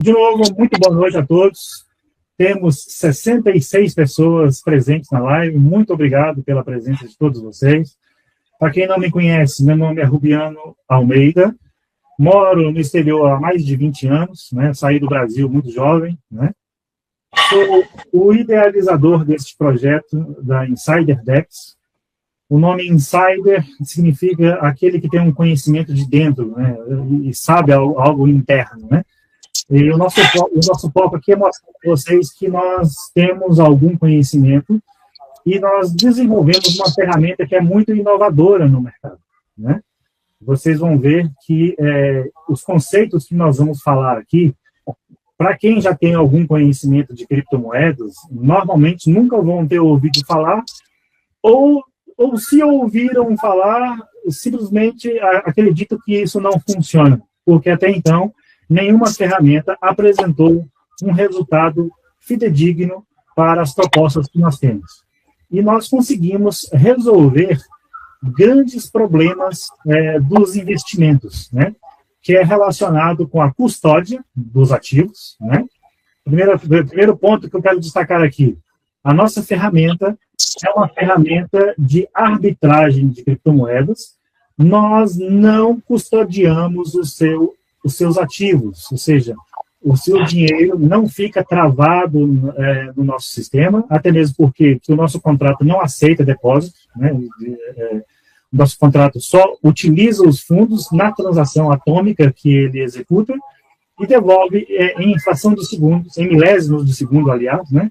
De novo, muito boa noite a todos. Temos 66 pessoas presentes na live. Muito obrigado pela presença de todos vocês. Para quem não me conhece, meu nome é Rubiano Almeida. Moro no exterior há mais de 20 anos, né? Saí do Brasil muito jovem, né? Sou o idealizador deste projeto da Insider Dex. O nome Insider significa aquele que tem um conhecimento de dentro, né? E sabe algo interno, né? E o nosso foco aqui é mostrar para vocês que nós temos algum conhecimento e nós desenvolvemos uma ferramenta que é muito inovadora no mercado, né? Vocês vão ver que os conceitos que nós vamos falar aqui, para quem já tem algum conhecimento de criptomoedas, normalmente nunca vão ter ouvido falar, ou se ouviram falar, simplesmente acreditam que isso não funciona, porque até então nenhuma ferramenta apresentou um resultado fidedigno para as propostas que nós temos. E nós conseguimos resolver grandes problemas dos investimentos, né? Que é relacionado com a custódia dos ativos, né? Primeiro ponto que eu quero destacar aqui, a nossa ferramenta é uma ferramenta de arbitragem de criptomoedas. Nós não custodiamos os seus ativos, ou seja, o seu dinheiro não fica travado no nosso sistema, até mesmo porque o nosso contrato não aceita depósito, né? O nosso contrato só utiliza os fundos na transação atômica que ele executa e devolve em fração de segundos, em milésimos de segundo, aliás, né?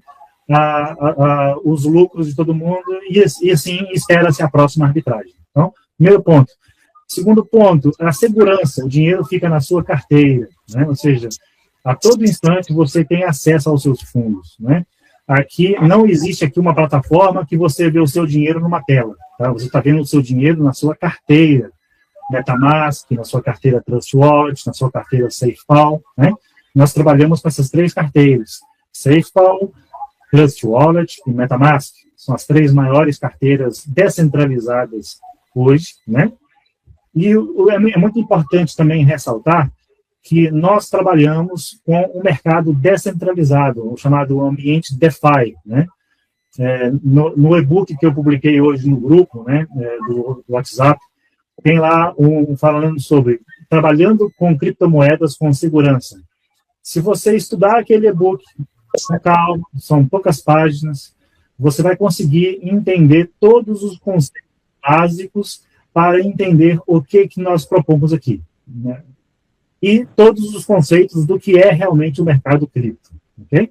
Os lucros de todo mundo e assim espera-se a próxima arbitragem. Então, primeiro ponto. Segundo ponto, a segurança. O dinheiro fica na sua carteira, né? Ou seja, a todo instante você tem acesso aos seus fundos, né? Aqui não existe aqui uma plataforma que você vê o seu dinheiro numa tela, tá? Você está vendo o seu dinheiro na sua carteira MetaMask, na sua carteira Trust Wallet, na sua carteira SafePal, né? Nós trabalhamos com essas três carteiras: SafePal, Trust Wallet e MetaMask. São as três maiores carteiras descentralizadas hoje, né? E é muito importante também ressaltar que nós trabalhamos com um mercado descentralizado, o chamado ambiente DeFi, né? No e-book que eu publiquei hoje no grupo, né, do WhatsApp, tem lá falando sobre trabalhando com criptomoedas com segurança. Se você estudar aquele e-book com calma, são poucas páginas, você vai conseguir entender todos os conceitos básicos para entender o que nós propomos aqui, né? E todos os conceitos do que é realmente o mercado cripto, ok?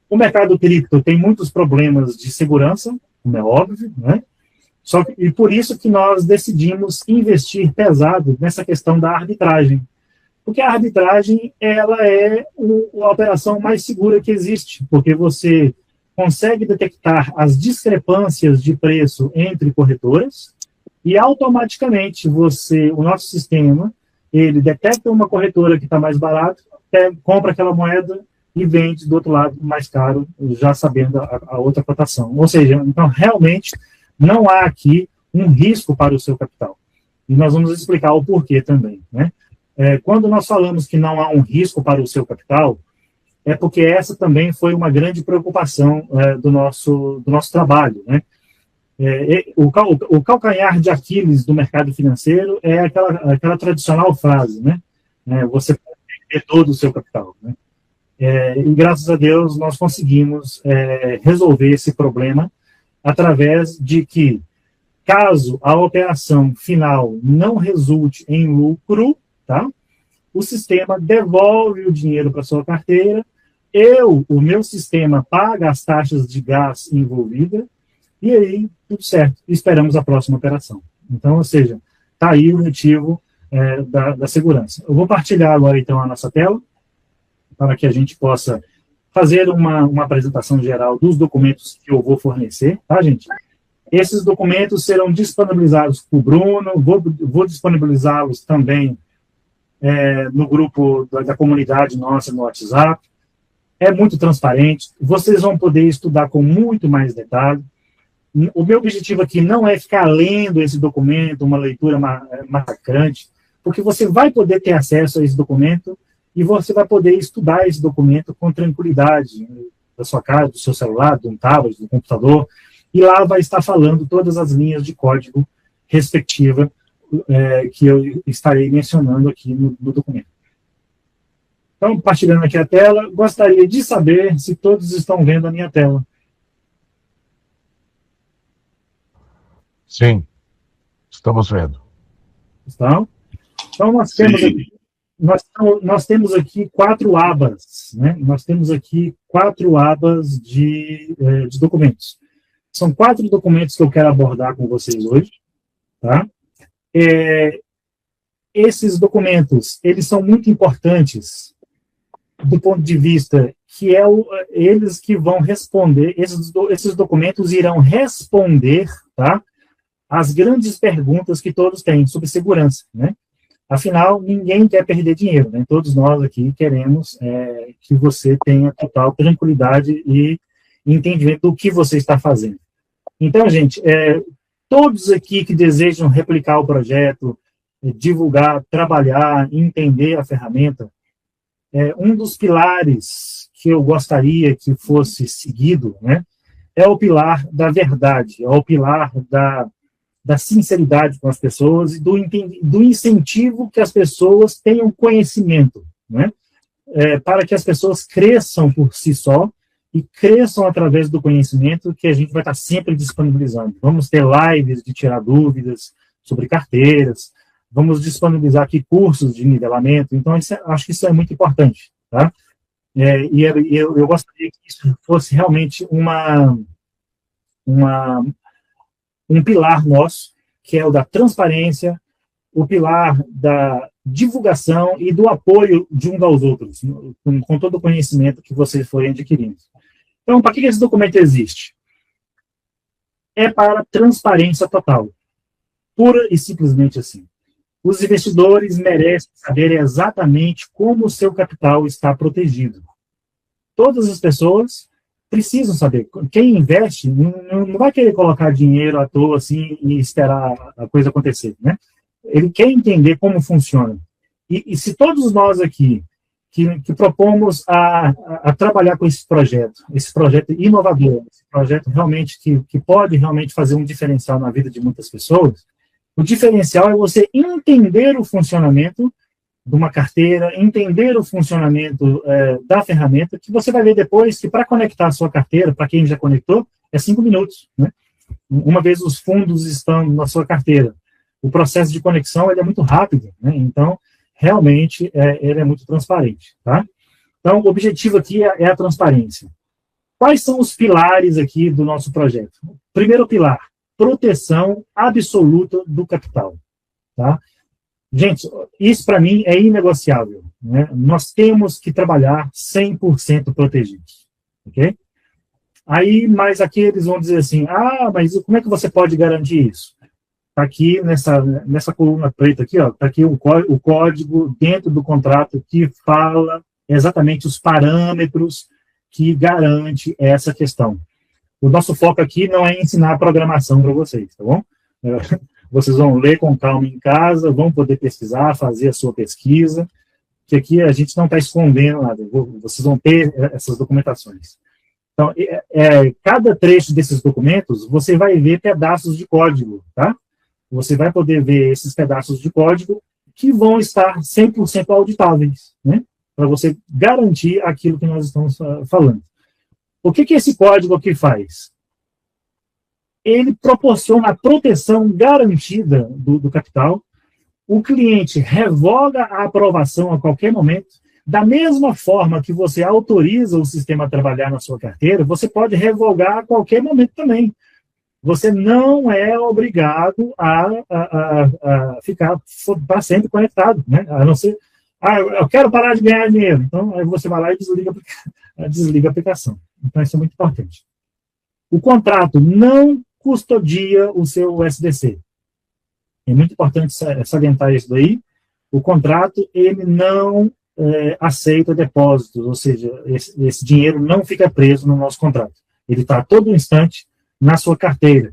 O mercado cripto tem muitos problemas de segurança, como é óbvio, né? E por isso que nós decidimos investir pesado nessa questão da arbitragem. Porque a arbitragem, ela é a operação mais segura que existe, porque você consegue detectar as discrepâncias de preço entre corretoras e automaticamente o nosso sistema, ele detecta uma corretora que está mais barata, compra aquela moeda e vende do outro lado mais caro, já sabendo a outra cotação. Ou seja, então realmente não há aqui um risco para o seu capital. E nós vamos explicar o porquê também, né? Quando nós falamos que não há um risco para o seu capital, é porque essa também foi uma grande preocupação do nosso trabalho, né? O calcanhar de Aquiles do mercado financeiro é aquela tradicional frase, né? Você pode perder todo o seu capital, né? E graças a Deus nós conseguimos resolver esse problema através de que, caso a operação final não resulte em lucro, tá? O sistema devolve o dinheiro para sua carteira, o meu sistema paga as taxas de gás envolvidas, e aí, tudo certo, esperamos a próxima operação. Então, ou seja, está aí o motivo da segurança. Eu vou partilhar agora, então, a nossa tela, para que a gente possa fazer uma apresentação geral dos documentos que eu vou fornecer, tá, gente? Esses documentos serão disponibilizados por Bruno, vou disponibilizá-los também no grupo da comunidade nossa no WhatsApp. É muito transparente, vocês vão poder estudar com muito mais detalhe. O meu objetivo aqui não é ficar lendo esse documento, uma leitura massacrante, porque você vai poder ter acesso a esse documento e você vai poder estudar esse documento com tranquilidade, da sua casa, do seu celular, de um tablet, do computador, e lá vai estar falando todas as linhas de código respectiva que eu estarei mencionando aqui no documento. Então, compartilhando aqui a tela, gostaria de saber se todos estão vendo a minha tela. Sim, estamos vendo. Estão? Então, nós temos aqui 4 abas, né? Nós temos aqui 4 abas de documentos. São 4 documentos que eu quero abordar com vocês hoje, tá? Esses documentos, eles são muito importantes do ponto de vista que eles que vão responder, esses documentos irão responder, tá, as grandes perguntas que todos têm sobre segurança, né? Afinal, ninguém quer perder dinheiro, né? Todos nós aqui queremos que você tenha total tranquilidade e entendimento do que você está fazendo. Então, gente, todos aqui que desejam replicar o projeto, divulgar, trabalhar, entender a ferramenta, um dos pilares que eu gostaria que fosse seguido, né, é o pilar da verdade, é o pilar da sinceridade com as pessoas e do incentivo que as pessoas tenham conhecimento, né, para que as pessoas cresçam por si só e cresçam através do conhecimento que a gente vai estar sempre disponibilizando. Vamos ter lives de tirar dúvidas sobre carteiras, vamos disponibilizar aqui cursos de nivelamento, então acho que isso é muito importante, tá? Eu gostaria que isso fosse realmente um pilar nosso, que é o da transparência, o pilar da divulgação e do apoio de uns aos outros, com todo o conhecimento que vocês forem adquirindo. Então, para que esse documento existe? É para transparência total, pura e simplesmente assim. Os investidores merecem saber exatamente como o seu capital está protegido. Todas as pessoas precisam saber. Quem investe não vai querer colocar dinheiro à toa assim e esperar a coisa acontecer, né? Ele quer entender como funciona. E se todos nós aqui que propomos a trabalhar com esse projeto inovador, esse projeto realmente que pode realmente fazer um diferencial na vida de muitas pessoas, o diferencial é você entender o funcionamento de uma carteira, entender o funcionamento da ferramenta, que você vai ver depois que para conectar a sua carteira, para quem já conectou, é 5 minutos, né? Uma vez os fundos estão na sua carteira, o processo de conexão ele é muito rápido, né? Então, realmente, ele é muito transparente, tá? Então, o objetivo aqui é a transparência. Quais são os pilares aqui do nosso projeto? Primeiro pilar, proteção absoluta do capital, tá? Gente, isso para mim é inegociável, né? Nós temos que trabalhar 100% protegidos, ok? Aí, mas aqui eles vão dizer assim, mas como é que você pode garantir isso? Está aqui nessa coluna preta aqui, ó, está aqui o código dentro do contrato que fala exatamente os parâmetros que garante essa questão. O nosso foco aqui não é ensinar programação para vocês, tá bom? Vocês vão ler com calma em casa, vão poder pesquisar, fazer a sua pesquisa, que aqui a gente não está escondendo nada, vocês vão ter essas documentações. Então, cada trecho desses documentos, você vai ver pedaços de código, tá? Você vai poder ver esses pedaços de código que vão estar 100% auditáveis, né? Para você garantir aquilo que nós estamos falando. O que esse código aqui faz? Ele proporciona a proteção garantida do capital. O cliente revoga a aprovação a qualquer momento. Da mesma forma que você autoriza o sistema a trabalhar na sua carteira, você pode revogar a qualquer momento também. Você não é obrigado a ficar para sempre conectado, né? A não ser, eu quero parar de ganhar dinheiro. Então, aí você vai lá e desliga a aplicação. Então, isso é muito importante. O contrato não custodia o seu SDC. É muito importante salientar isso daí. O contrato, ele não aceita depósitos, ou seja, esse dinheiro não fica preso no nosso contrato. Ele está a todo instante na sua carteira.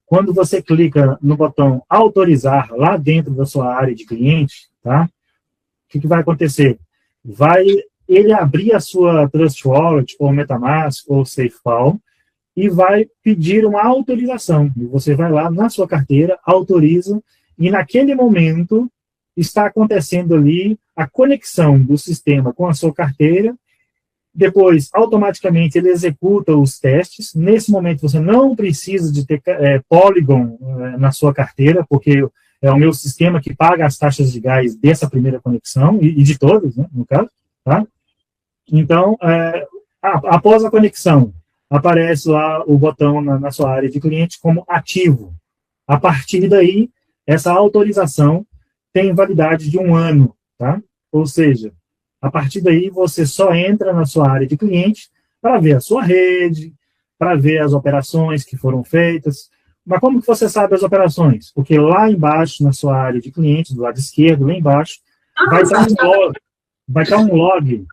Quando você clica no botão autorizar lá dentro da sua área de cliente, tá? O que vai acontecer? vai ele abrir a sua Trust Wallet, ou MetaMask, ou SafePal, e vai pedir uma autorização. E você vai lá na sua carteira, autoriza, e naquele momento está acontecendo ali a conexão do sistema com a sua carteira. Depois, automaticamente, ele executa os testes. Nesse momento, você não precisa de ter Polygon na sua carteira, porque é o meu sistema que paga as taxas de gás dessa primeira conexão, e de todas, né, no caso. Tá? Então, após a conexão, aparece lá o botão na sua área de cliente como ativo. A partir daí, essa autorização tem validade de 1 ano. Tá? Ou seja, a partir daí, você só entra na sua área de cliente para ver a sua rede, para ver as operações que foram feitas. Mas como que você sabe as operações? Porque lá embaixo, na sua área de cliente, do lado esquerdo, lá embaixo, vai estar um log.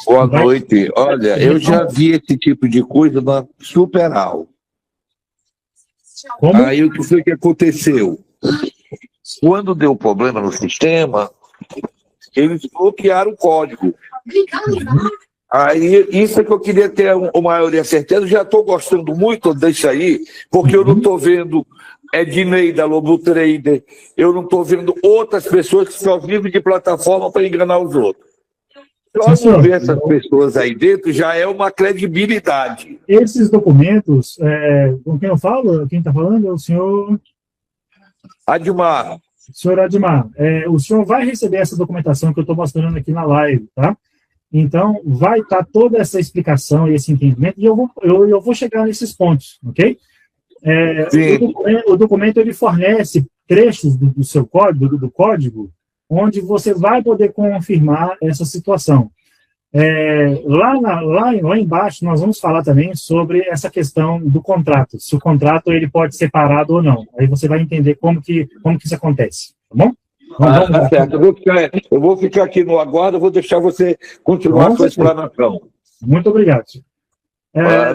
Boa noite. Olha, eu já vi esse tipo de coisa na Superal. Como? Aí o que foi que aconteceu? Quando deu problema no sistema, eles bloquearam o código. Aí, isso é que eu queria ter uma maioria certeza. Já estou gostando muito disso aí, porque eu não estou vendo Ednei da Lobo Trader, eu não estou vendo outras pessoas que só vivem de plataforma para enganar os outros. Só não ver essas pessoas aí dentro já é uma credibilidade. Esses documentos, com quem eu falo? Quem está falando é o senhor... Admar. Senhor Admar, o senhor vai receber essa documentação que eu estou mostrando aqui na live, tá? Então, vai estar toda essa explicação e esse entendimento, e eu vou chegar nesses pontos, ok? O documento ele fornece trechos do seu código, do código, onde você vai poder confirmar essa situação. Lá embaixo, nós vamos falar também sobre essa questão do contrato, se o contrato ele pode ser parado ou não. Aí você vai entender como que isso acontece, tá bom? Tá certo. Eu vou ficar aqui no aguardo, vou deixar você continuar a sua explanação. Muito obrigado.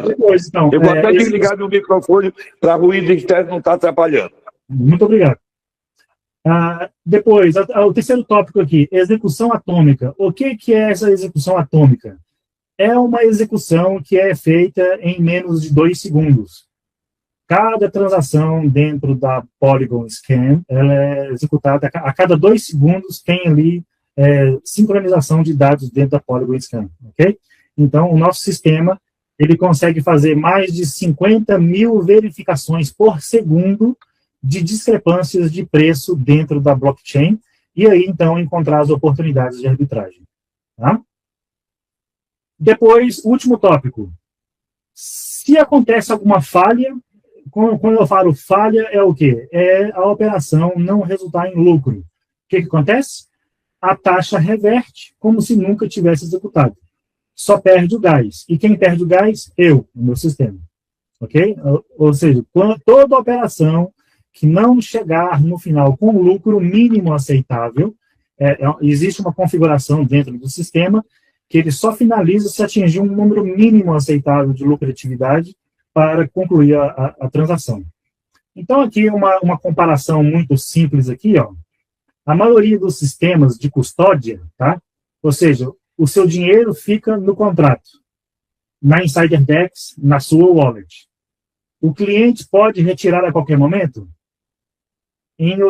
Depois, então, eu vou até desligar meu microfone para ruído externo não estar atrapalhando. Muito obrigado. Depois, o terceiro tópico aqui, execução atômica. O que é essa execução atômica? É uma execução que é feita em menos de 2 segundos. Cada transação dentro da Polygon Scan, ela é executada a cada 2 segundos, tem ali sincronização de dados dentro da Polygon Scan, ok? Então, o nosso sistema, ele consegue fazer mais de 50 mil verificações por segundo de discrepâncias de preço dentro da blockchain, e aí, então, encontrar as oportunidades de arbitragem. Tá? Depois, último tópico. Se acontece alguma falha, quando eu falo falha, é o quê? É a operação não resultar em lucro. O que acontece? A taxa reverte como se nunca tivesse executado. Só perde o gás. E quem perde o gás? Eu, o meu sistema. Ok? Ou seja, toda operação que não chegar no final com lucro mínimo aceitável, existe uma configuração dentro do sistema que ele só finaliza se atingir um número mínimo aceitável de lucratividade para concluir a transação. Então, aqui uma comparação muito simples aqui, ó. A maioria dos sistemas de custódia, tá? Ou seja, o seu dinheiro fica no contrato, na Insider Dex, na sua wallet. O cliente pode retirar a qualquer momento? Em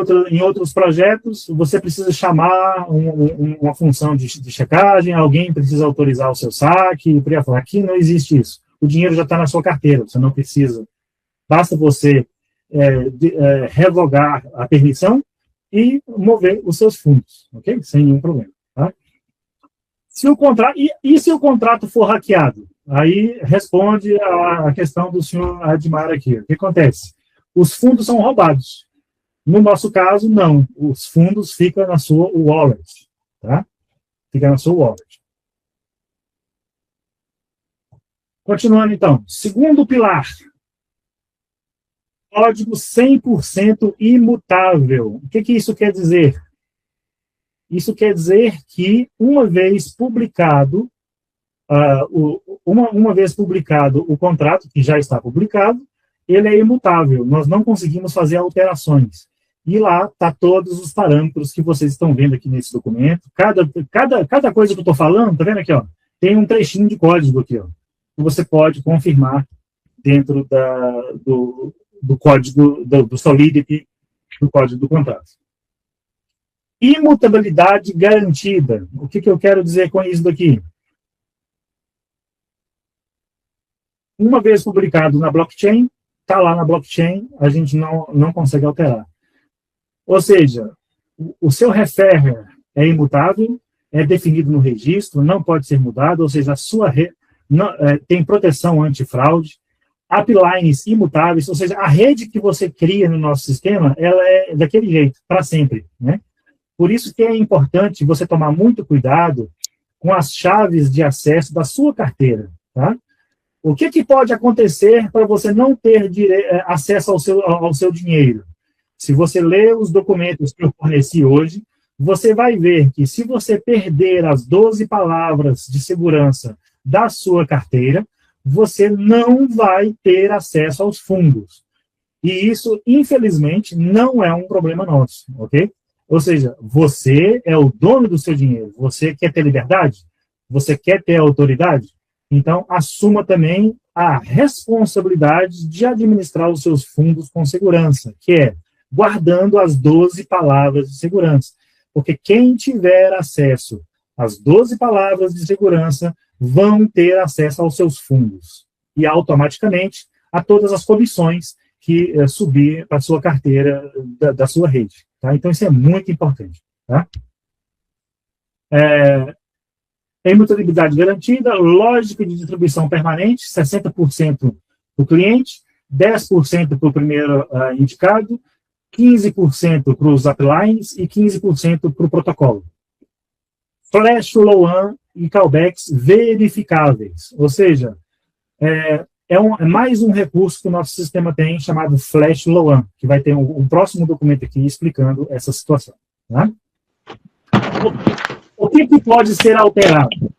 outros projetos, você precisa chamar uma função de checagem, alguém precisa autorizar o seu saque, aqui não existe isso. O dinheiro já está na sua carteira, você não precisa. Basta você revogar a permissão e mover os seus fundos, ok? Sem nenhum problema. Tá? Se o contrato for hackeado? Aí responde a questão do senhor Admar aqui. O que acontece? Os fundos são roubados. No nosso caso, não. Os fundos ficam na sua wallet. Tá? Fica na sua wallet. Continuando, então. Segundo pilar. Código 100% imutável. O que isso quer dizer? Isso quer dizer que, uma vez publicado o contrato, que já está publicado, ele é imutável. Nós não conseguimos fazer alterações. E lá está todos os parâmetros que vocês estão vendo aqui nesse documento. Cada coisa que eu estou falando, tá vendo aqui, ó, tem um trechinho de código aqui, ó, que você pode confirmar dentro do código do Solidity, do código do contrato. Imutabilidade garantida. O que eu quero dizer com isso daqui? Uma vez publicado na blockchain, está lá na blockchain, a gente não consegue alterar. Ou seja, o seu referrer é imutável, é definido no registro, não pode ser mudado, ou seja, a sua tem proteção antifraude, uplines imutáveis, ou seja, a rede que você cria no nosso sistema, ela é daquele jeito, para sempre, né? Por isso que é importante você tomar muito cuidado com as chaves de acesso da sua carteira, tá? O que pode acontecer para você não ter acesso ao seu dinheiro? Se você ler os documentos que eu forneci hoje, você vai ver que se você perder as 12 palavras de segurança da sua carteira, você não vai ter acesso aos fundos. E isso, infelizmente, não é um problema nosso, ok? Ou seja, você é o dono do seu dinheiro. Você quer ter liberdade? Você quer ter autoridade? Então, assuma também a responsabilidade de administrar os seus fundos com segurança, que é guardando as 12 palavras de segurança. Porque quem tiver acesso às 12 palavras de segurança vão ter acesso aos seus fundos. E automaticamente a todas as comissões que subir para a sua carteira da sua rede. Tá? Então, isso é muito importante. Tá? Imutabilidade garantida, lógica de distribuição permanente, 60% para o cliente, 10% para o primeiro indicado, 15% para os uplines e 15% para o protocolo. Flash follow-on e callbacks verificáveis, ou seja, é mais um recurso que o nosso sistema tem chamado Flash follow-on, que vai ter um próximo documento aqui explicando essa situação. Tá? O que pode ser alterado?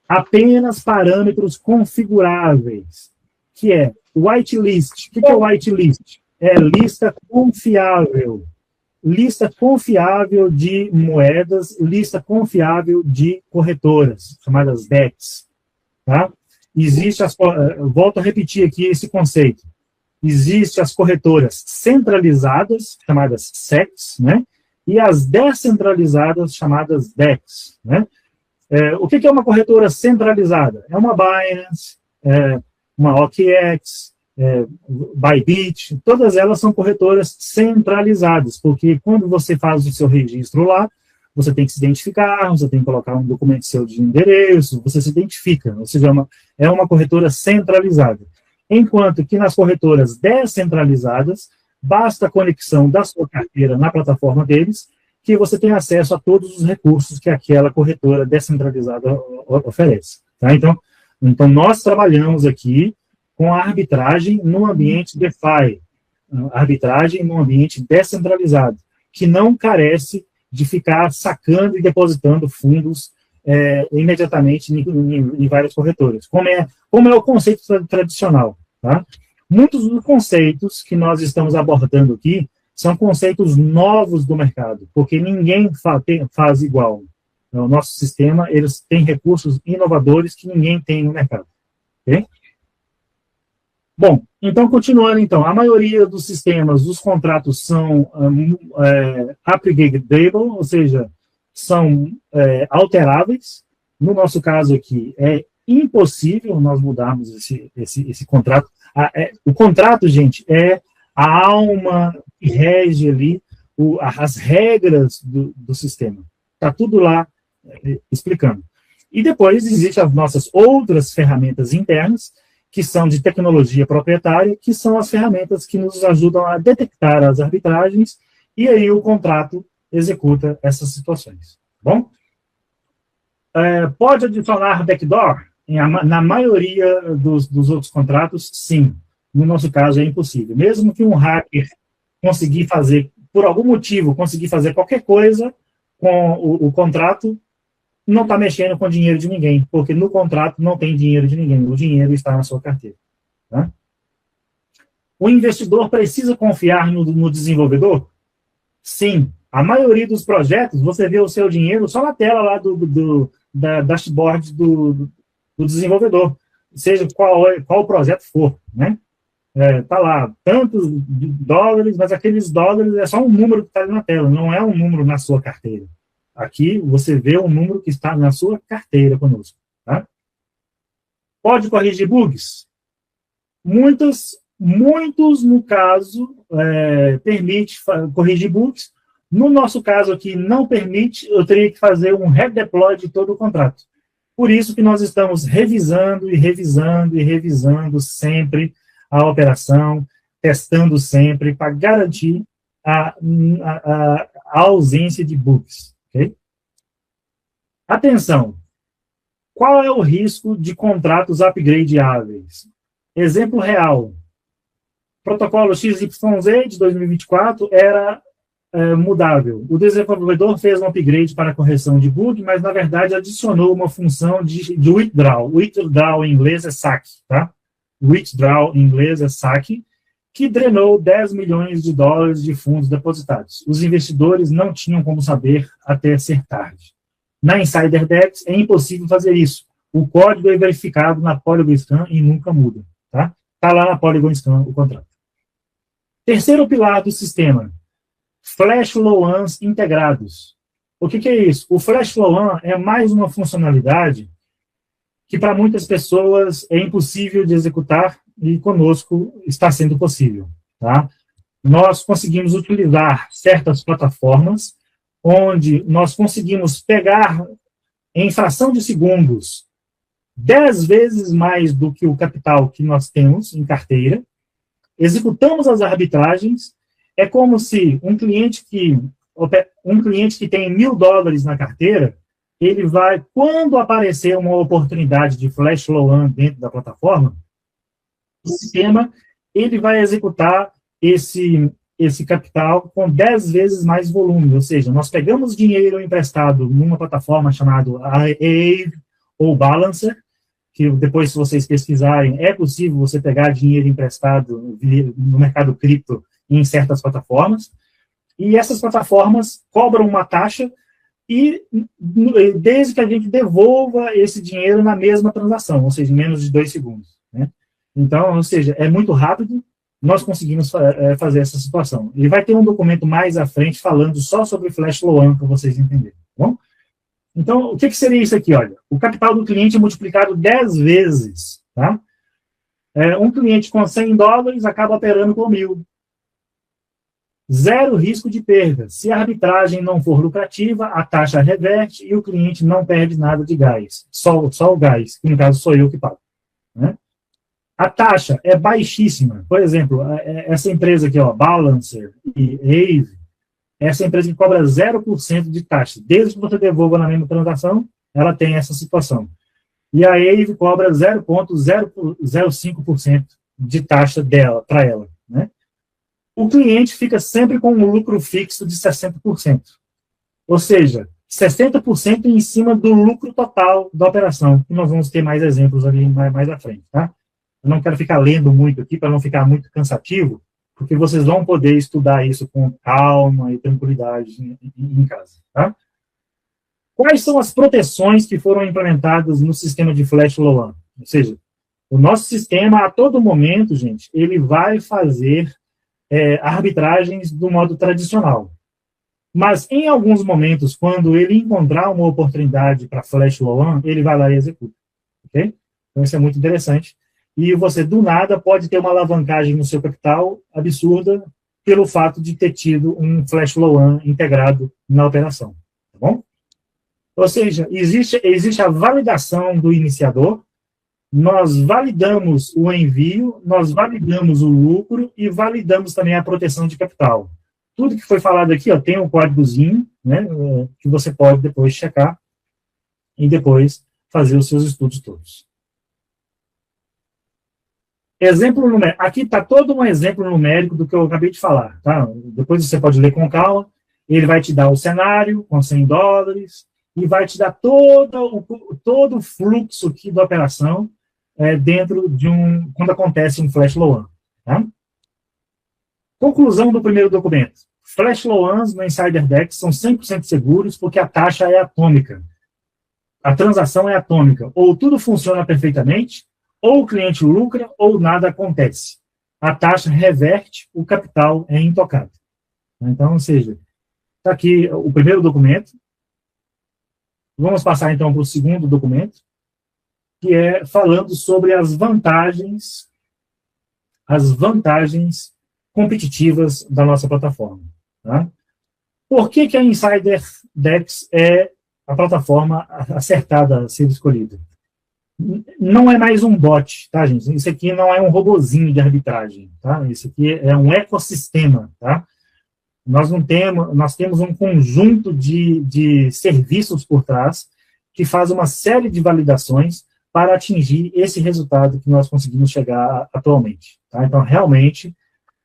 Apenas parâmetros configuráveis, que é whitelist. O que é whitelist? É lista confiável. Lista confiável de moedas, lista confiável de corretoras, chamadas DEX. Tá? Volto a repetir aqui esse conceito. Existem as corretoras centralizadas, chamadas SECs, né? E as descentralizadas, chamadas DEX. Né? O que é uma corretora centralizada? É uma Binance, uma OKX, Bybit, todas elas são corretoras centralizadas, porque quando você faz o seu registro lá, você tem que se identificar, você tem que colocar um documento seu de endereço, você se identifica, ou seja, é uma corretora centralizada. Enquanto que nas corretoras descentralizadas, basta a conexão da sua carteira na plataforma deles, que você tem acesso a todos os recursos que aquela corretora descentralizada oferece. Tá? Então, nós trabalhamos aqui com a arbitragem no ambiente DeFi, arbitragem no ambiente descentralizado, que não carece de ficar sacando e depositando fundos imediatamente em várias corretoras, como é o conceito tradicional. Tá? Muitos dos conceitos que nós estamos abordando aqui são conceitos novos do mercado, porque ninguém faz igual. O nosso sistema, eles têm recursos inovadores que ninguém tem no mercado. Ok? Bom, então, continuando, então, a maioria dos sistemas, dos contratos são upgradable, ou seja, são alteráveis. No nosso caso aqui, é impossível nós mudarmos esse contrato. O contrato, gente, é a alma que rege ali as regras do sistema. Está tudo lá explicando. E depois existem as nossas outras ferramentas internas, que são de tecnologia proprietária, que são as ferramentas que nos ajudam a detectar as arbitragens, e aí o contrato executa essas situações. Bom? Pode adicionar backdoor? Na maioria dos outros contratos, sim. No nosso caso, é impossível. Mesmo que um hacker conseguir fazer, por algum motivo, conseguir fazer qualquer coisa com o contrato, não está mexendo com o dinheiro de ninguém, porque no contrato não tem dinheiro de ninguém, o dinheiro está na sua carteira. Tá? O investidor precisa confiar no desenvolvedor? Sim, a maioria dos projetos, você vê o seu dinheiro só na tela lá da dashboard do desenvolvedor, seja qual projeto for, né? Tá lá, tantos dólares, mas aqueles dólares é só um número que está ali na tela, não é um número na sua carteira. Aqui você vê um número que está na sua carteira conosco. Tá? Pode corrigir bugs? Muitos, no caso, permite corrigir bugs. No nosso caso aqui, não permite, eu teria que fazer um redeploy de todo o contrato. Por isso que nós estamos revisando e revisando e revisando sempre a operação, testando sempre para garantir a ausência de bugs. Okay? Atenção! Qual é o risco de contratos upgradeáveis? Exemplo real. Protocolo XYZ de 2024 era mudável. O desenvolvedor fez um upgrade para correção de bug, mas, na verdade, adicionou uma função de withdraw. Withdraw em inglês é saque, tá? Withdraw em inglês é saque, que drenou 10 milhões de dólares de fundos depositados. Os investidores não tinham como saber até ser tarde. Na Insider Dex é impossível fazer isso. O código é verificado na Polygon Scan e nunca muda. Tá? Tá lá na Polygon Scan o contrato. Terceiro pilar do sistema, Flash Loans integrados. O que é isso? O Flash Loan é mais uma funcionalidade que para muitas pessoas é impossível de executar e conosco está sendo possível. Tá? Nós conseguimos utilizar certas plataformas onde nós conseguimos pegar em fração de segundos 10 vezes mais do que o capital que nós temos em carteira, executamos as arbitragens, é como se um cliente que tem $1.000 na carteira, ele vai, quando aparecer uma oportunidade de flash loan dentro da plataforma, o sistema, ele vai executar esse capital com 10 vezes mais volume, ou seja, nós pegamos dinheiro emprestado numa plataforma chamada Aave ou Balancer, que depois, se vocês pesquisarem, é possível você pegar dinheiro emprestado no mercado cripto em certas plataformas, e essas plataformas cobram uma taxa e desde que a gente devolva esse dinheiro na mesma transação, ou seja, em menos de 2 segundos. Né? Então, ou seja, é muito rápido, nós conseguimos fazer essa situação. E vai ter um documento mais à frente falando só sobre Flash Loan, para vocês entenderem. Tá bom? Então, o que seria isso aqui? Olha, o capital do cliente é multiplicado 10 vezes. Tá? Um cliente com $100 acaba operando com 1.000. Zero risco de perda. Se a arbitragem não for lucrativa, a taxa reverte e o cliente não perde nada de gás. Só o gás, que no caso sou eu que pago. Né? A taxa é baixíssima. Por exemplo, essa empresa aqui, ó, Balancer e Aave, essa empresa que cobra 0% de taxa. Desde que você devolva na mesma transação, ela tem essa situação. E a Aave cobra 0,05% de taxa dela, para ela. Né? O cliente fica sempre com um lucro fixo de 60%. Ou seja, 60% em cima do lucro total da operação. E nós vamos ter mais exemplos ali mais à frente. Tá? Eu não quero ficar lendo muito aqui para não ficar muito cansativo, porque vocês vão poder estudar isso com calma e tranquilidade em casa. Tá? Quais são as proteções que foram implementadas no sistema de Flash Loan? Ou seja, o nosso sistema, a todo momento, gente, ele vai fazer arbitragens do modo tradicional. Mas, em alguns momentos, quando ele encontrar uma oportunidade para Flash Loan, ele vai lá e executa. Okay? Então, isso é muito interessante. E você, do nada, pode ter uma alavancagem no seu capital absurda pelo fato de ter tido um Flash Loan integrado na operação. Tá bom? Ou seja, existe a validação do iniciador, nós validamos o envio, nós validamos o lucro e validamos também a proteção de capital. Tudo que foi falado aqui, ó, tem um códigozinho, né, que você pode depois checar e depois fazer os seus estudos todos. Exemplo numérico. Aqui está todo um exemplo numérico do que eu acabei de falar. Tá? Depois você pode ler com calma. Ele vai te dar o cenário com $100 e vai te dar todo o fluxo aqui da operação dentro de quando acontece um Flash Loan. Tá? Conclusão do primeiro documento. Flash loans no Insider Dex são 100% seguros porque a taxa é atômica. A transação é atômica. Ou tudo funciona perfeitamente, ou o cliente lucra, ou nada acontece. A taxa reverte, o capital é intocado. Então, ou seja, está aqui o primeiro documento. Vamos passar, então, para o segundo documento, que é falando sobre as vantagens competitivas da nossa plataforma. Tá? Por que a Insider Dex é a plataforma acertada a ser escolhida? Não é mais um bot, tá, gente? Isso aqui não é um robozinho de arbitragem, tá? Isso aqui é um ecossistema, tá? Nós temos um conjunto de serviços por trás que faz uma série de validações para atingir esse resultado que nós conseguimos chegar atualmente, tá? Então, realmente,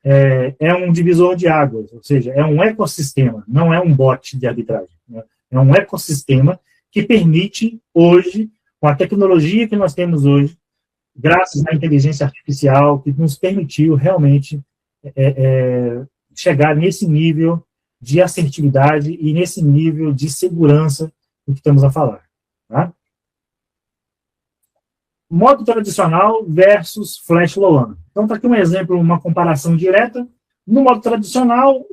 é um divisor de águas, ou seja, é um ecossistema, não é um bot de arbitragem, né? É um ecossistema que permite, hoje, com a tecnologia que nós temos hoje, graças à inteligência artificial, que nos permitiu realmente chegar nesse nível de assertividade e nesse nível de segurança do que estamos a falar. Tá? Modo tradicional versus Flash Loan. Então, está aqui um exemplo, uma comparação direta. No modo tradicional,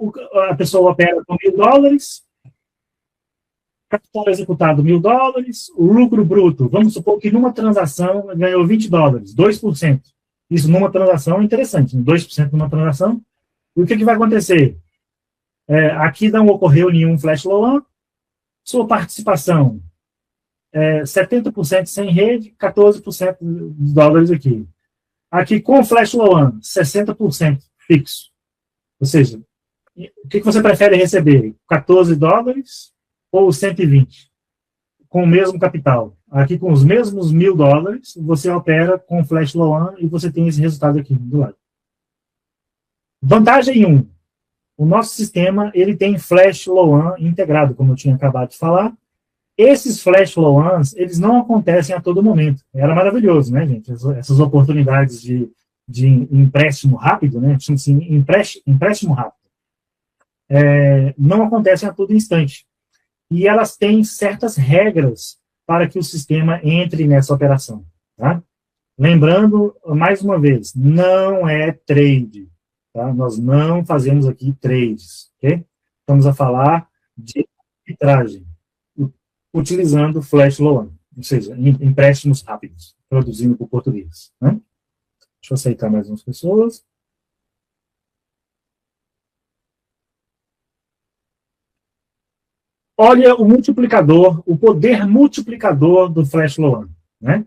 a pessoa opera com $1.000, capital executado $1.000, o lucro bruto, vamos supor que numa transação ganhou $20, 2%. Isso numa transação é interessante, 2% numa transação. E o que vai acontecer? Aqui não ocorreu nenhum Flash Loan, sua participação 70% sem rede, 14% de dólares aqui. Aqui com Flash Loan, 60% fixo. Ou seja, o que você prefere receber? $14 ou 120? Com o mesmo capital. Aqui com os mesmos $1.000, você opera com Flash Loan e você tem esse resultado aqui do lado. Vantagem 1. O nosso sistema ele tem Flash Loan integrado, como eu tinha acabado de falar. Esses Flash Loans, eles não acontecem a todo momento. Era maravilhoso, né, gente? Essas oportunidades de empréstimo rápido, né? Assim, empréstimo rápido. Não acontecem a todo instante. E elas têm certas regras para que o sistema entre nessa operação. Tá? Lembrando, mais uma vez, não é trade. Tá? Nós não fazemos aqui trades. Okay? Estamos a falar de arbitragem, utilizando Flash Loan, ou seja, empréstimos rápidos, traduzindo para o português. Né? Deixa eu aceitar mais umas pessoas. Olha o multiplicador, o poder multiplicador do Flash Loan. Né?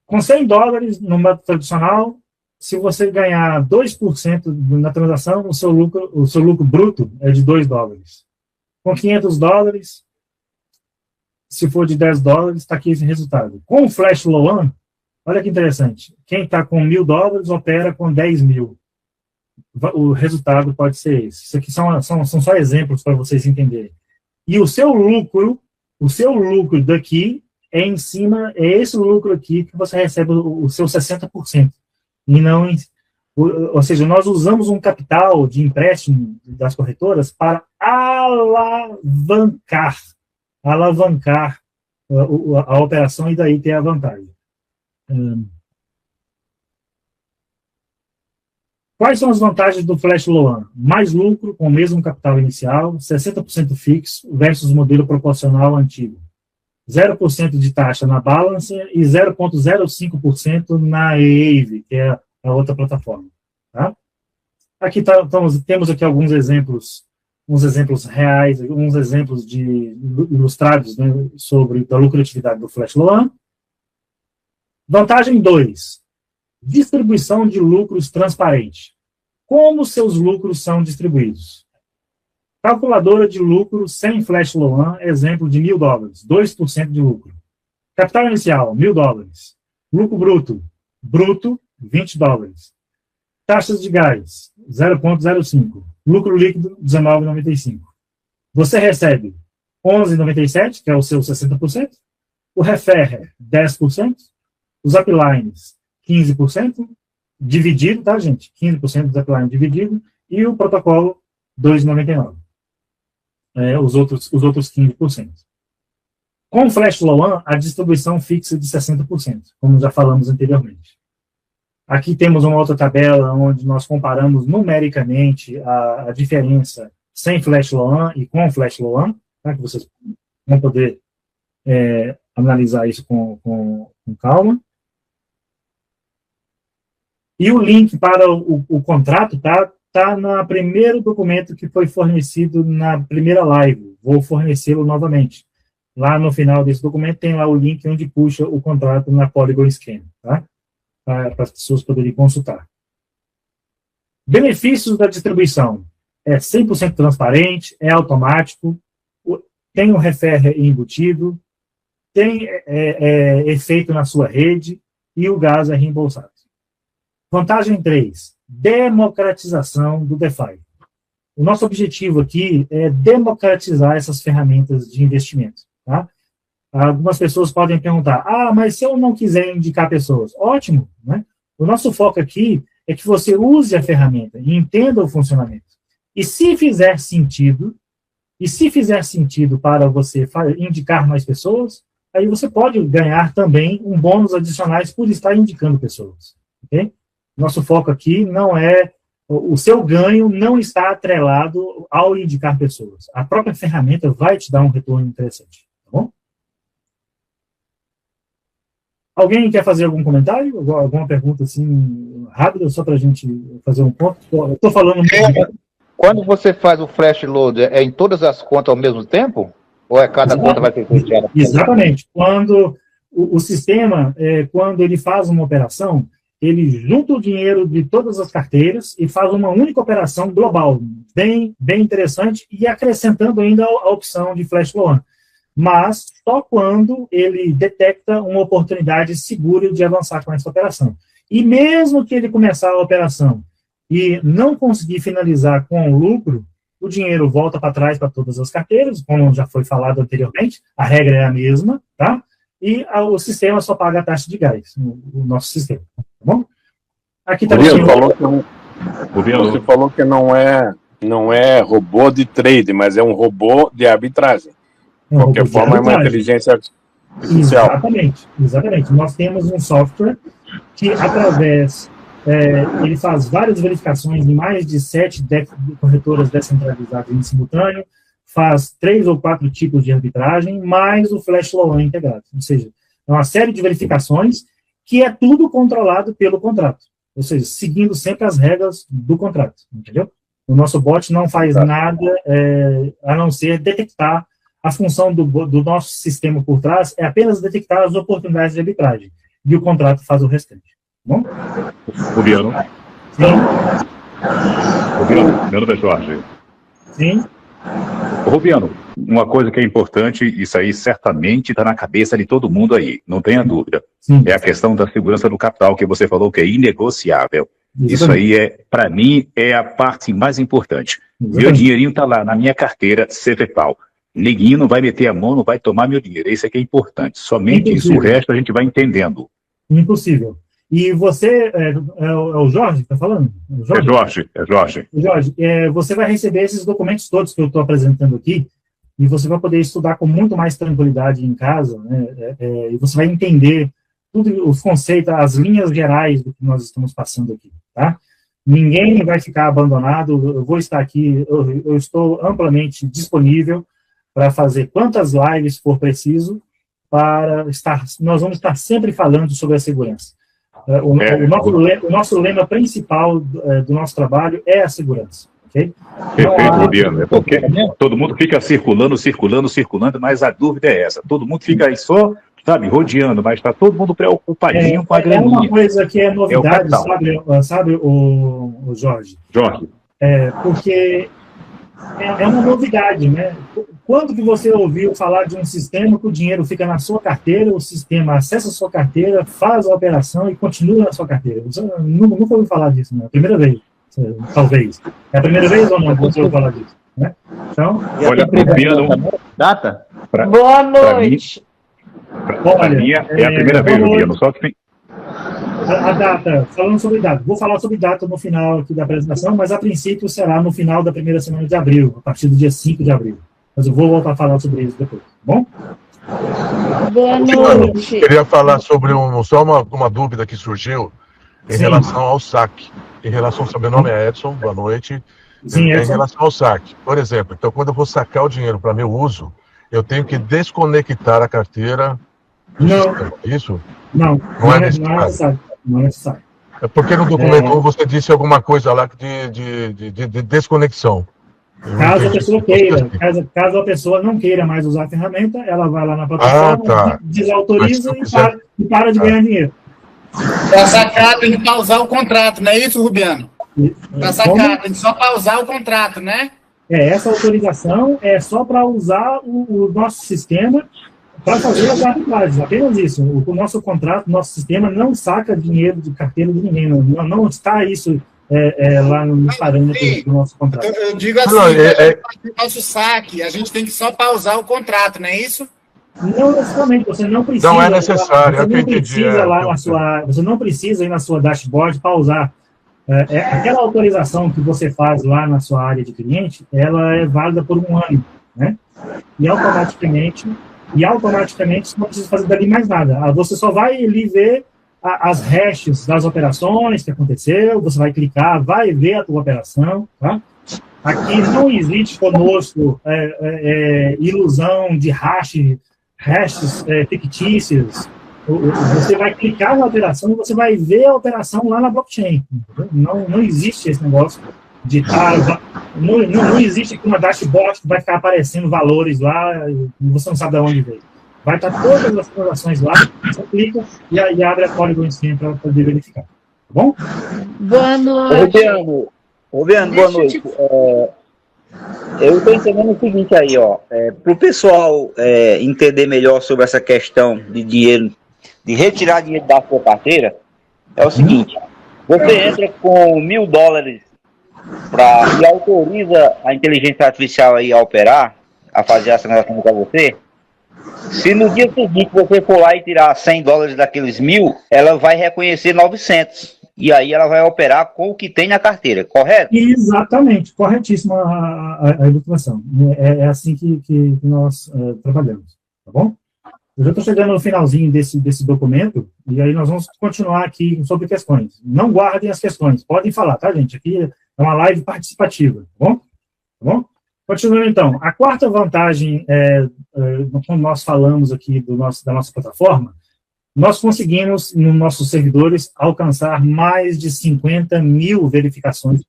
Com $100 no método tradicional, se você ganhar 2% na transação, o seu lucro bruto é de $2. Com $500, se for de $10, está aqui esse resultado. Com o Flash Loan, olha que interessante, quem está com $1.000 opera com 10.000. O resultado pode ser esse. Isso aqui são só exemplos para vocês entenderem. E o seu lucro daqui é em cima, é esse lucro aqui que você recebe o seu 60%. E não, ou seja, nós usamos um capital de empréstimo das corretoras para alavancar a operação e daí ter a vantagem. Quais são as vantagens do Flash Loan? Mais lucro com o mesmo capital inicial, 60% fixo versus modelo proporcional antigo. 0% de taxa na Balancer e 0,05% na Aave, que é a outra plataforma. Tá? Aqui temos aqui alguns exemplos reais, alguns exemplos ilustrados, né, sobre a lucratividade do Flash Loan. Vantagem 2. Distribuição de lucros transparente. Como seus lucros são distribuídos? Calculadora de lucro sem Flash Loan, exemplo de $1.000, 2% de lucro. Capital inicial, $1.000. Lucro bruto, $20. Taxas de gás, 0,05. Lucro líquido, R$19,95. Você recebe 11,97, que é o seu 60%. O referrer, 10%. Os uplines, 15%. Dividido, tá, gente? 15% do upline dividido. E o protocolo 2,99. Os outros 15%. Com o Flash Low-One, a distribuição fixa de 60%, como já falamos anteriormente. Aqui temos uma outra tabela onde nós comparamos numericamente a diferença sem Flash Low-One e com Flash Low-One, tá? Que vocês vão poder analisar isso com calma. E o link para o contrato tá no primeiro documento que foi fornecido na primeira live. Vou fornecê-lo novamente. Lá no final desse documento tem lá o link onde puxa o contrato na Polygon Scan, tá? Para as pessoas poderem consultar. Benefícios da distribuição. É 100% transparente, é automático, tem um referrer embutido, tem efeito na sua rede e o gás é reembolsado. Vantagem 3, democratização do DeFi. O nosso objetivo aqui é democratizar essas ferramentas de investimento. Tá? Algumas pessoas podem perguntar, mas se eu não quiser indicar pessoas? Ótimo, né? O nosso foco aqui é que você use a ferramenta e entenda o funcionamento. E se fizer sentido para você indicar mais pessoas, aí você pode ganhar também um bônus adicionais por estar indicando pessoas. Okay? Nosso foco aqui não é... O seu ganho não está atrelado ao indicar pessoas. A própria ferramenta vai te dar um retorno interessante. Tá bom? Alguém quer fazer algum comentário? Alguma pergunta assim, rápida, só para a gente fazer um ponto? Eu estou falando... Quando você faz o flash load, é em todas as contas ao mesmo tempo? Ou cada conta vai ser fechada? Exatamente. Quando o sistema, quando ele faz uma operação, ele junta o dinheiro de todas as carteiras e faz uma única operação global, bem interessante, e acrescentando ainda a opção de Flash Loan. Mas só quando ele detecta uma oportunidade segura de avançar com essa operação. E mesmo que ele começar a operação e não conseguir finalizar com o lucro, o dinheiro volta para trás para todas as carteiras, como já foi falado anteriormente, a regra é a mesma, tá? E o sistema só paga a taxa de gás, o nosso sistema, tá bom? Aqui tá você falou que não é robô de trade, mas é um robô de arbitragem. De qualquer forma, é uma inteligência artificial. Exatamente. Nós temos um software que, através... ele faz várias verificações em mais de 7 corretoras descentralizadas em simultâneo, faz 3 ou 4 tipos de arbitragem, mais o Flash Loan integrado. Ou seja, é uma série de verificações que é tudo controlado pelo contrato. Ou seja, seguindo sempre as regras do contrato, entendeu? O nosso bot não faz nada a não ser detectar. A função do nosso sistema por trás é apenas detectar as oportunidades de arbitragem. E o contrato faz o restante. Bom? Rubiano. Sim. Rubiano, meu nome é Jorge. Sim. Rubiano, uma coisa que é importante, isso aí certamente está na cabeça de todo mundo aí, não tenha dúvida. Sim. É a questão da segurança do capital, que você falou que é inegociável. Exatamente. Isso aí, para mim, é a parte mais importante. Exatamente. Meu dinheirinho está lá na minha carteira, CFPAL. Neguinho não vai meter a mão, não vai tomar meu dinheiro. Isso aqui é importante. Somente isso. O resto a gente vai entendendo. Impossível. E você, é o Jorge que está falando? É Jorge. Jorge, você vai receber esses documentos todos que eu estou apresentando aqui, e você vai poder estudar com muito mais tranquilidade em casa, né? E você vai entender tudo, os conceitos, as linhas gerais do que nós estamos passando aqui, tá? Ninguém vai ficar abandonado, eu vou estar aqui, eu estou amplamente disponível para fazer quantas lives for preciso, nós vamos estar sempre falando sobre a segurança. O nosso lema principal do nosso trabalho é a segurança. Okay? Perfeito, Rubiano. É porque todo mundo fica circulando, mas a dúvida é essa. Todo mundo fica aí só, sabe, rodeando, mas está todo mundo preocupadinho com a graninha. É uma coisa que é novidade, sabe o Jorge? Porque é uma novidade, né? Quando que você ouviu falar de um sistema que o dinheiro fica na sua carteira, o sistema acessa a sua carteira, faz a operação e continua na sua carteira? Você nunca ouviu falar disso, né? Primeira vez, talvez. É a primeira vez ou não que você ouviu falar disso? Né? Então, olha, Rubiano... Data? Boa noite. Para mim é a primeira vez, Rubiano. Só que A data, falando sobre data, vou falar sobre data no final aqui da apresentação, mas a princípio será no final da primeira semana de abril, a partir do dia 5 de abril. Mas eu vou voltar a falar sobre isso depois, tá bom? Boa noite. Queria falar sobre só uma dúvida que surgiu em relação ao saque. Em relação, meu nome é Edson, boa noite. Sim, em relação ao saque, por exemplo, então quando eu vou sacar o dinheiro para meu uso, eu tenho que desconectar a carteira do sistema, isso? Não é necessário. Não é necessário. É porque no documento você disse alguma coisa lá de desconexão. Caso a pessoa queira, caso a pessoa não queira mais usar a ferramenta, ela vai lá na plataforma, desautoriza e para de ganhar dinheiro. Para sacar, tem que pausar o contrato, não é isso, Rubiano? Para sacar, tem que só pausar o contrato, né? Essa autorização é só para usar o nosso sistema para fazer as arbitragens, apenas isso. O nosso contrato, nosso sistema não saca dinheiro de carteira de ninguém, não está isso lá nos parâmetros do nosso contrato. Eu digo assim, nosso saque, a gente tem que só pausar o contrato, não é isso? Não necessariamente, você não precisa. Não é necessário, você não precisa você não precisa ir na sua dashboard pausar. Aquela autorização que você faz lá na sua área de cliente, ela é válida por 1 ano, né? E automaticamente você não precisa fazer dali mais nada. Você só vai ali ver as hashes das operações que aconteceu, você vai clicar, vai ver a tua operação, tá? Aqui não existe conosco ilusão de hashes fictícios. Você vai clicar na operação e você vai ver a operação lá na blockchain. Não existe esse negócio de não existe uma dashboard que vai ficar aparecendo valores lá e você não sabe de onde veio. Vai estar todas as transações lá, você clica e abre a Polygon Scan para poder verificar. Tá bom? Boa noite. Rubiano, boa noite. Eu estou entendendo o seguinte aí, para o pessoal entender melhor sobre essa questão de dinheiro, de retirar dinheiro da sua carteira, é o seguinte: você entra com $1.000 e autoriza a inteligência artificial aí a operar, a fazer a transação para você. Se no dia seguinte você for lá e tirar $100 daqueles 1.000, ela vai reconhecer 900. E aí ela vai operar com o que tem na carteira, correto? Exatamente, corretíssima a ilustração. É assim que nós trabalhamos, tá bom? Eu já estou chegando no finalzinho desse documento, e aí nós vamos continuar aqui sobre questões. Não guardem as questões, podem falar, tá, gente? Aqui é uma live participativa, tá bom? Tá bom? Continuando, então. A quarta vantagem, quando nós falamos aqui da nossa plataforma, nós conseguimos, nos nossos servidores, alcançar mais de 50 mil verificações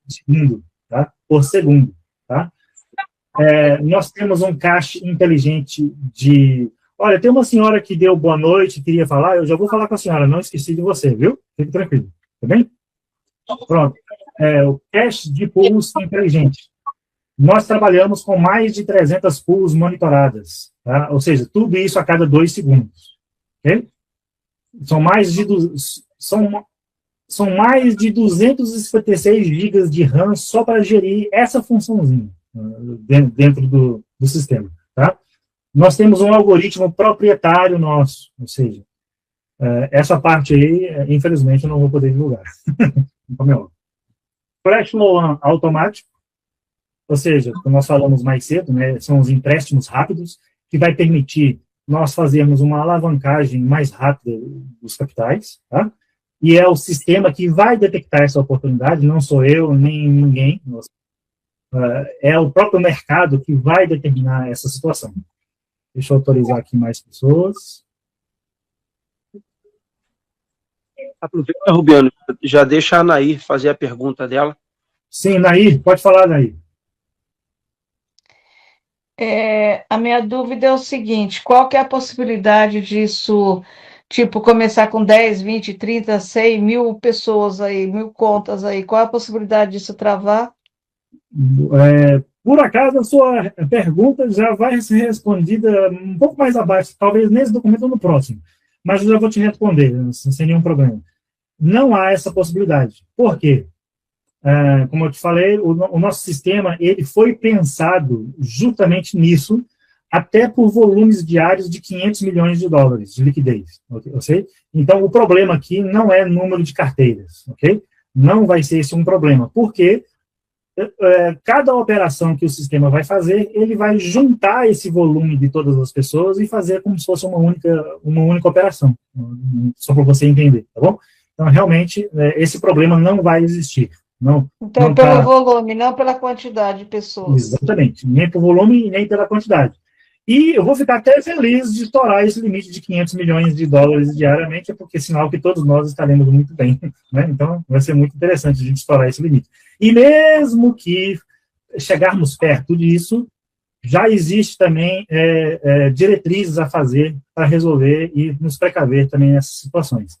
por segundo. Tá? Nós temos um cache inteligente de... Olha, tem uma senhora que deu boa noite, queria falar, eu já vou falar com a senhora, não esqueci de você, viu? Fique tranquilo, tá bem? Pronto. O cache de pools inteligente. Nós trabalhamos com mais de 300 pools monitoradas, tá? Ou seja, tudo isso a cada 2 segundos. Ok? São mais de 256 GB de RAM só para gerir essa funçãozinha dentro do sistema. Tá? Nós temos um algoritmo proprietário nosso, ou seja, essa parte aí, infelizmente, eu não vou poder divulgar. Flash loan automático, ou seja, como nós falamos mais cedo, né, são os empréstimos rápidos, que vai permitir nós fazermos uma alavancagem mais rápida dos capitais, tá? E é o sistema que vai detectar essa oportunidade, não sou eu, nem ninguém. É o próprio mercado que vai determinar essa situação. Deixa eu autorizar aqui mais pessoas. Aproveita, Rubiano, já deixa a Nair fazer a pergunta dela. Sim, Nair, pode falar, Nair. A minha dúvida é o seguinte: qual que é a possibilidade disso, tipo, começar com 10, 20, 30, 100 mil pessoas aí, 1000 contas aí? Qual é a possibilidade disso travar? Por acaso, a sua pergunta já vai ser respondida um pouco mais abaixo, talvez nesse documento ou no próximo, mas eu já vou te responder, sem nenhum problema. Não há essa possibilidade. Por quê? Como eu te falei, o nosso sistema ele foi pensado justamente nisso, até por volumes diários de 500 milhões de dólares de liquidez, ok? Então, o problema aqui não é número de carteiras, ok? Não vai ser esse um problema, porque cada operação que o sistema vai fazer, ele vai juntar esse volume de todas as pessoas e fazer como se fosse uma única operação, só para você entender, tá bom? Então, realmente, esse problema não vai existir. Não, então, não pelo volume, não pela quantidade de pessoas. Exatamente, nem pelo volume e nem pela quantidade. E eu vou ficar até feliz de estourar esse limite de 500 milhões de dólares diariamente, porque é sinal que todos nós estaremos muito bem, né? Então, vai ser muito interessante a gente estourar esse limite. E mesmo que chegarmos perto disso, já existe também diretrizes a fazer para resolver e nos precaver também nessas situações.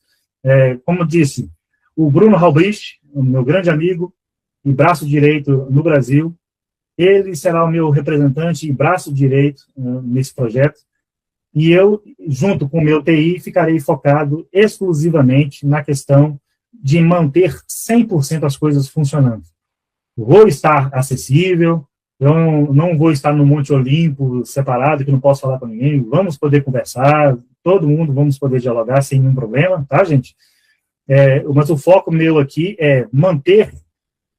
Como disse, o Bruno Halbrich, o meu grande amigo e braço direito no Brasil, ele será o meu representante e braço direito nesse projeto, e eu, junto com o meu TI, ficarei focado exclusivamente na questão de manter 100% as coisas funcionando. Vou estar acessível, eu não vou estar no Monte Olimpo separado, que não posso falar com ninguém, vamos poder conversar, todo mundo vamos poder dialogar sem nenhum problema, tá, gente? Mas o foco meu aqui é manter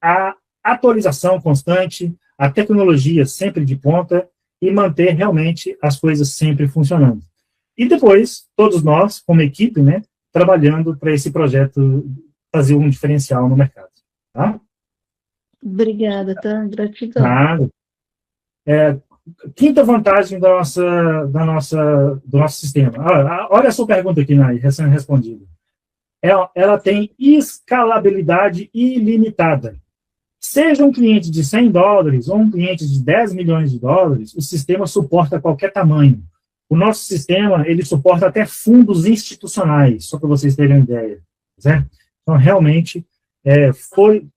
a atualização constante, a tecnologia sempre de ponta e manter realmente as coisas sempre funcionando. E depois, todos nós, como equipe, né, trabalhando para esse projeto fazer um diferencial no mercado. Tá? Obrigada, tá? Gratidão. Nada. Quinta vantagem do nosso sistema. Olha a sua pergunta aqui, Nai, recém-respondida. Ela tem escalabilidade ilimitada. Seja um cliente de 100 dólares ou um cliente de 10 milhões de dólares, o sistema suporta qualquer tamanho. O nosso sistema, ele suporta até fundos institucionais, só para vocês terem uma ideia. Certo? Então, realmente,